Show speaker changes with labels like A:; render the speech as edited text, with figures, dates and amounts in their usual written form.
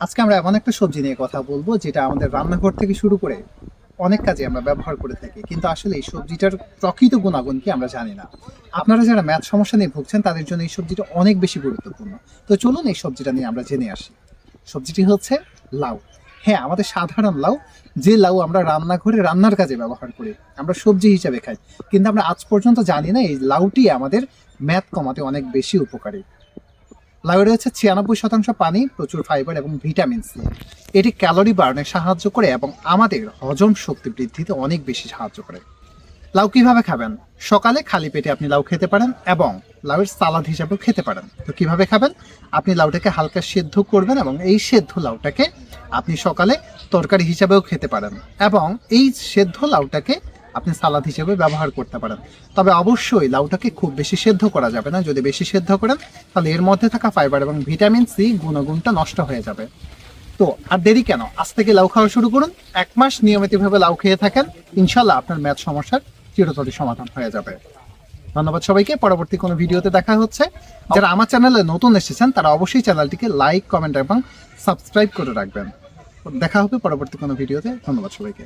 A: আজকে আমরা এমন একটা সবজি নিয়ে কথা বলবো যেটা আমাদের রান্নাঘর থেকে শুরু করে অনেক কাজে আমরা ব্যবহার করে থাকি, কিন্তু আসলে এই সবজিটার প্রকৃত গুণাগুণ কি আমরা জানি না। আপনারা যারা ম্যাথ সমস্যা নিয়ে ভুগছেন তাদের জন্য এই সবজিটা অনেক বেশি গুরুত্বপূর্ণ। তো চলুন এই সবজিটা নিয়ে আমরা জেনে আসি। সবজিটি হচ্ছে লাউ। হ্যাঁ, আমাদের সাধারণ লাউ, যে লাউ আমরা রান্নাঘরে রান্নার কাজে ব্যবহার করি, আমরা সবজি হিসাবে খাই, কিন্তু আমরা আজ পর্যন্ত জানি না এই লাউটি আমাদের ম্যাথ কমাতে অনেক বেশি উপকারী। লাউয়ে রয়েছে 96% পানি, প্রচুর ফাইবার এবং ভিটামিন সি। এটি ক্যালোরি বার্নে সাহায্য করে এবং আমাদের হজম শক্তি বৃদ্ধিতে অনেক বেশি সাহায্য করে। লাউ কিভাবে খাবেন? সকালে খালি পেটে আপনি লাউ খেতে পারেন এবং লাউয়ের সালাদ হিসাবেও খেতে পারেন। তো কিভাবে খাবেন? আপনি লাউটাকে হালকা সেদ্ধ করবেন এবং এই সেদ্ধ লাউটাকে আপনি সকালে তরকারি হিসাবেও খেতে পারেন এবং এই সেদ্ধ লাউটাকে আপনি সালাদ হিসেবে ব্যবহার করতে পারেন। তবে অবশ্যই লাউটাকে খুব বেশি সেদ্ধ করা যাবে না। যদি বেশি সেদ্ধ করেন তাহলে এর মধ্যে থাকা ফাইবার এবং ভিটামিন সি গুণগুণটা নষ্ট হয়ে যাবে। তো আর দেরি কেন, আজ থেকে লাউ খাওয়া শুরু করুন। 1 মাস নিয়মিতভাবে লাউ খেয়ে থাকেন, ইনশাল্লাহ আপনার ম্যাথ সমস্যার চিরতরে সমাধান হয়ে যাবে। ধন্যবাদ সবাইকে। পরবর্তী কোনো ভিডিওতে দেখা হচ্ছে। যারা আমার চ্যানেলে নতুন এসেছেন তারা অবশ্যই চ্যানেলটিকে লাইক, কমেন্ট এবং সাবস্ক্রাইব করে রাখবেন। দেখা হবে পরবর্তী কোনো ভিডিওতে। ধন্যবাদ সবাইকে।